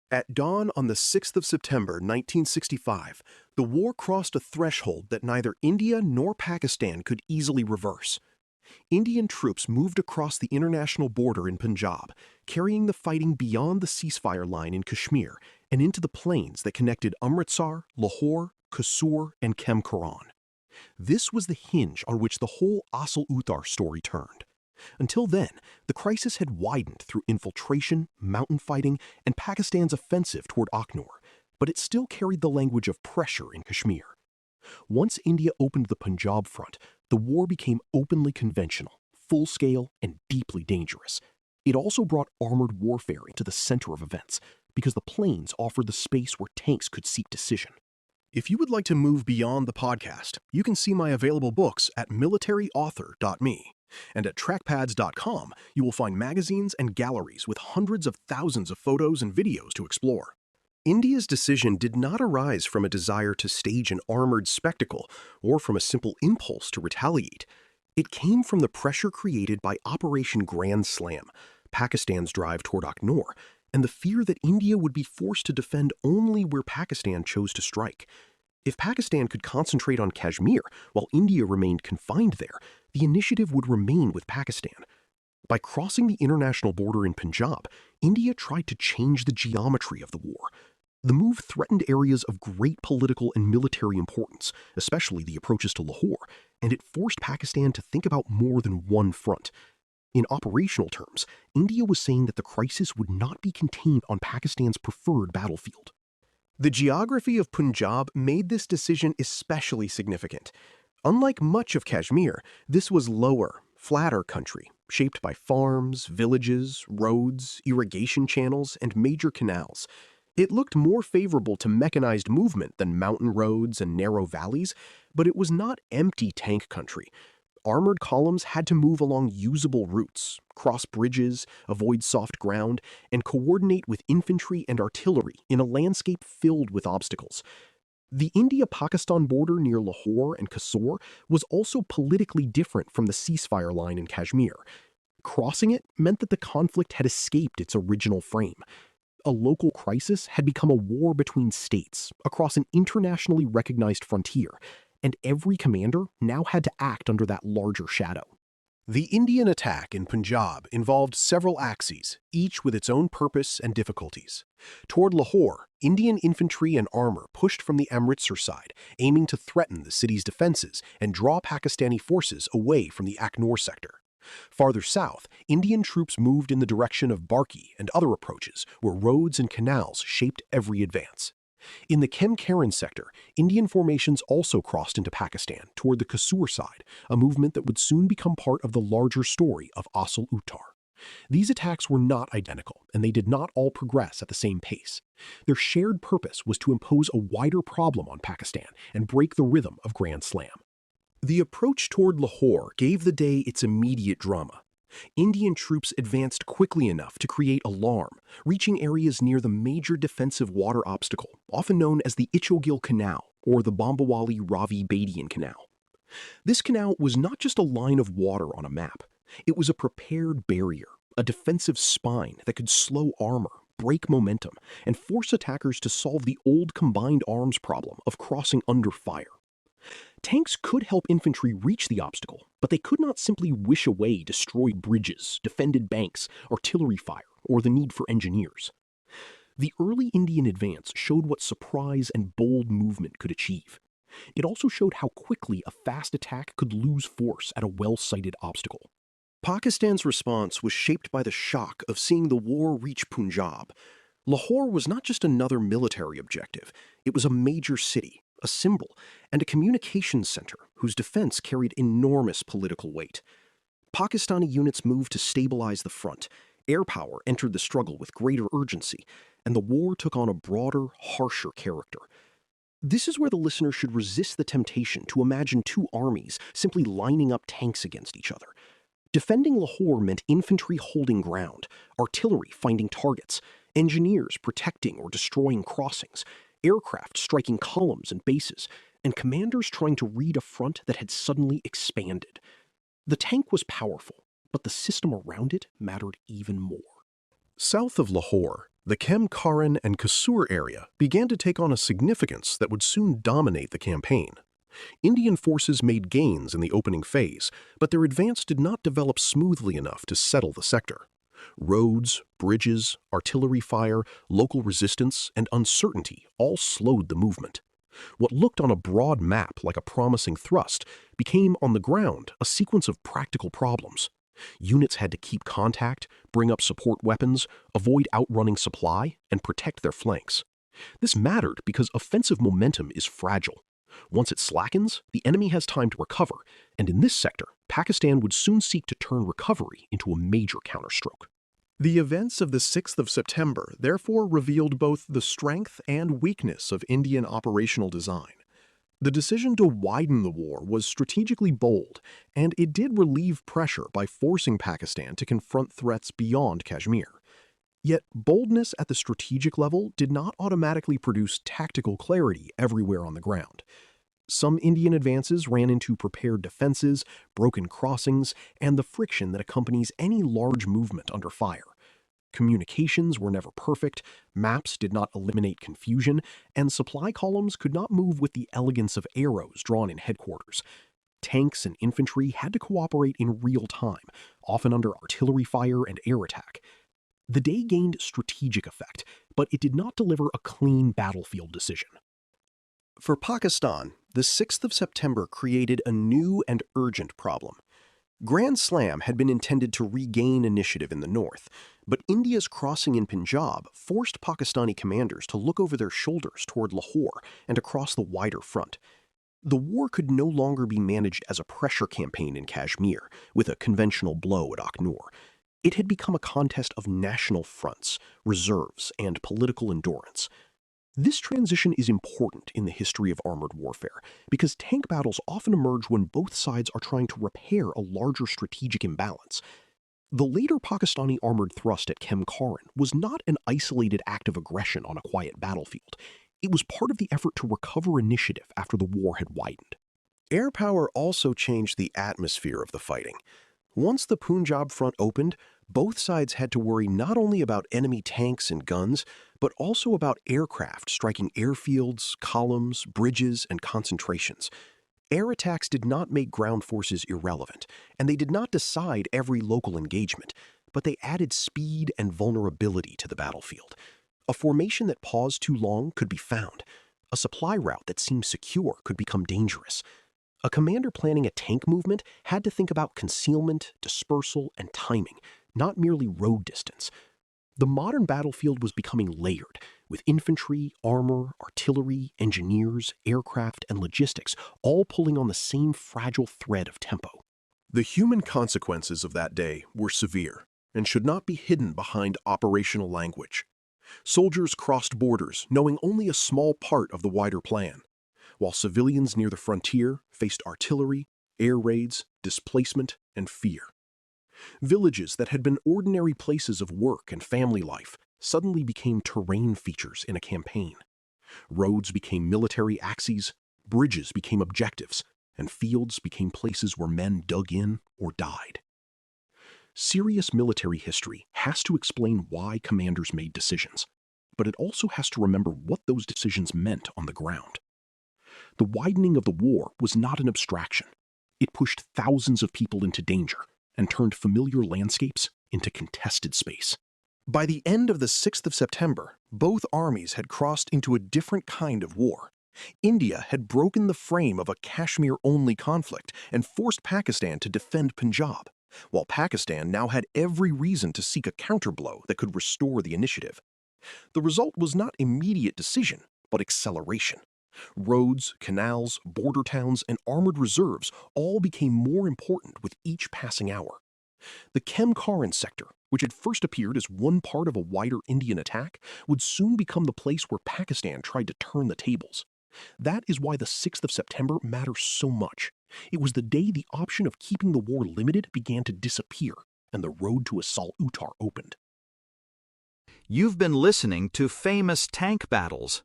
At dawn on the 6th of September 1965, the war crossed a threshold that neither India nor Pakistan could easily reverse. Indian troops moved across the international border in Punjab, carrying the fighting beyond the ceasefire line in Kashmir and into the plains that connected Amritsar, Lahore, Kasur, and Khem Karan. This was the hinge on which the whole Asal Uttar story turned. Until then, the crisis had widened through infiltration, mountain fighting, and Pakistan's offensive toward Akhnor, but it still carried the language of pressure in Kashmir. Once India opened the Punjab front, the war became openly conventional, full-scale, and deeply dangerous. It also brought armored warfare into the center of events, because the plains offered the space where tanks could seek decision. If you would like to move beyond the podcast, you can see my available books at militaryauthor.me. And at trackpads.com, you will find magazines and galleries with hundreds of thousands of photos and videos to explore. India's decision did not arise from a desire to stage an armored spectacle or from a simple impulse to retaliate. It came from the pressure created by Operation Grand Slam, Pakistan's drive toward Akhnor, and the fear that India would be forced to defend only where Pakistan chose to strike. If Pakistan could concentrate on Kashmir while India remained confined there, the initiative would remain with Pakistan. By crossing the international border in Punjab, India tried to change the geometry of the war. The move threatened areas of great political and military importance, especially the approaches to Lahore, and it forced Pakistan to think about more than one front. In operational terms, India was saying that the crisis would not be contained on Pakistan's preferred battlefield. The geography of Punjab made this decision especially significant. Unlike much of Kashmir, this was lower, flatter country, shaped by farms, villages, roads, irrigation channels, and major canals. It looked more favorable to mechanized movement than mountain roads and narrow valleys, but it was not empty tank country. Armored columns had to move along usable routes, cross bridges, avoid soft ground, and coordinate with infantry and artillery in a landscape filled with obstacles. The India-Pakistan border near Lahore and Kasur was also politically different from the ceasefire line in Kashmir. Crossing it meant that the conflict had escaped its original frame. A local crisis had become a war between states across an internationally recognized frontier, and every commander now had to act under that larger shadow. The Indian attack in Punjab involved several axes, each with its own purpose and difficulties. Toward Lahore, Indian infantry and armor pushed from the Amritsar side, aiming to threaten the city's defenses and draw Pakistani forces away from the Akhnor sector. Farther south, Indian troops moved in the direction of Barki and other approaches, where roads and canals shaped every advance. In the Khem Karan sector, Indian formations also crossed into Pakistan toward the Kasur side, a movement that would soon become part of the larger story of Asal Uttar. These attacks were not identical, and they did not all progress at the same pace. Their shared purpose was to impose a wider problem on Pakistan and break the rhythm of Grand Slam. The approach toward Lahore gave the day its immediate drama. Indian troops advanced quickly enough to create alarm, reaching areas near the major defensive water obstacle, often known as the Ichogil Canal or the Bombawali-Ravi-Badian Canal. This canal was not just a line of water on a map. It was a prepared barrier, a defensive spine that could slow armor, break momentum, and force attackers to solve the old combined arms problem of crossing under fire. Tanks could help infantry reach the obstacle, but they could not simply wish away destroyed bridges, defended banks, artillery fire, or the need for engineers. The early Indian advance showed what surprise and bold movement could achieve. It also showed how quickly a fast attack could lose force at a well-sighted obstacle. Pakistan's response was shaped by the shock of seeing the war reach Punjab. Lahore was not just another military objective, it was a major city, a symbol, and a communications center whose defense carried enormous political weight. Pakistani units moved to stabilize the front, air power entered the struggle with greater urgency, and the war took on a broader, harsher character. This is where the listener should resist the temptation to imagine two armies simply lining up tanks against each other. Defending Lahore meant infantry holding ground, artillery finding targets, engineers protecting or destroying crossings, aircraft striking columns and bases, and commanders trying to read a front that had suddenly expanded. The tank was powerful, but the system around it mattered even more. South of Lahore, The Khem Karan-Kasur area began to take on a significance that would soon dominate the campaign. Indian forces made gains in the opening phase, but their advance did not develop smoothly enough to settle the sector. Roads, bridges, artillery fire, local resistance, and uncertainty all slowed the movement. What looked on a broad map like a promising thrust became, on the ground, a sequence of practical problems. Units had to keep contact, bring up support weapons, avoid outrunning supply, and protect their flanks. This mattered because offensive momentum is fragile. Once it slackens, the enemy has time to recover, and in this sector, Pakistan would soon seek to turn recovery into a major counterstroke. The events of the 6th of September therefore revealed both the strength and weakness of Indian operational design. The decision to widen the war was strategically bold, and it did relieve pressure by forcing Pakistan to confront threats beyond Kashmir. Yet boldness at the strategic level did not automatically produce tactical clarity everywhere on the ground. Some Indian advances ran into prepared defenses, broken crossings, and the friction that accompanies any large movement under fire. Communications were never perfect, maps did not eliminate confusion, and supply columns could not move with the elegance of arrows drawn in headquarters. Tanks and infantry had to cooperate in real time, often under artillery fire and air attack. The day gained strategic effect, but it did not deliver a clean battlefield decision. For Pakistan, the 6th of September created a new and urgent problem. Grand Slam had been intended to regain initiative in the north, but India's crossing in Punjab forced Pakistani commanders to look over their shoulders toward Lahore and across the wider front. The war could no longer be managed as a pressure campaign in Kashmir, with a conventional blow at Akhnur. It had become a contest of national fronts, reserves, and political endurance. This transition is important in the history of armored warfare because tank battles often emerge when both sides are trying to repair a larger strategic imbalance. The later Pakistani armored thrust at Khem Karan was not an isolated act of aggression on a quiet battlefield. It was part of the effort to recover initiative after the war had widened. Air power also changed the atmosphere of the fighting. Once the Punjab front opened, both sides had to worry not only about enemy tanks and guns, but also about aircraft striking airfields, columns, bridges, and concentrations. Air attacks did not make ground forces irrelevant, and they did not decide every local engagement, but they added speed and vulnerability to the battlefield. A formation that paused too long could be found. A supply route that seemed secure could become dangerous. A commander planning a tank movement had to think about concealment, dispersal, and timing, not merely road distance. The modern battlefield was becoming layered, with infantry, armor, artillery, engineers, aircraft, and logistics all pulling on the same fragile thread of tempo. The human consequences of that day were severe and should not be hidden behind operational language. Soldiers crossed borders knowing only a small part of the wider plan, while civilians near the frontier faced artillery, air raids, displacement, and fear. Villages that had been ordinary places of work and family life suddenly became terrain features in a campaign. Roads became military axes, bridges became objectives, and fields became places where men dug in or died. Serious military history has to explain why commanders made decisions, but it also has to remember what those decisions meant on the ground. The widening of the war was not an abstraction. It pushed thousands of people into danger and turned familiar landscapes into contested space. By the end of the 6th of September, both armies had crossed into a different kind of war. India had broken the frame of a Kashmir-only conflict and forced Pakistan to defend Punjab, while Pakistan now had every reason to seek a counterblow that could restore the initiative. The result was not immediate decision, but acceleration. Roads, canals, border towns, and armored reserves all became more important with each passing hour. The Khem Karan sector, which had first appeared as one part of a wider Indian attack, would soon become the place where Pakistan tried to turn the tables. That is why the 6th of September matters so much. It was the day the option of keeping the war limited began to disappear, and the road to Asal Uttar opened. You've been listening to Famous Tank Battles.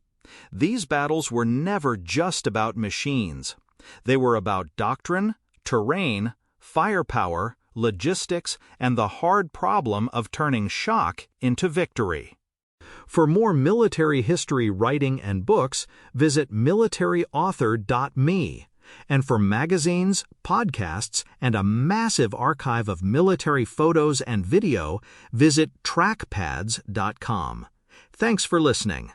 These battles were never just about machines. They were about doctrine, terrain, firepower, logistics, and the hard problem of turning shock into victory. For more military history writing and books, visit militaryauthor.me. And for magazines, podcasts, and a massive archive of military photos and video, visit trackpads.com. Thanks for listening.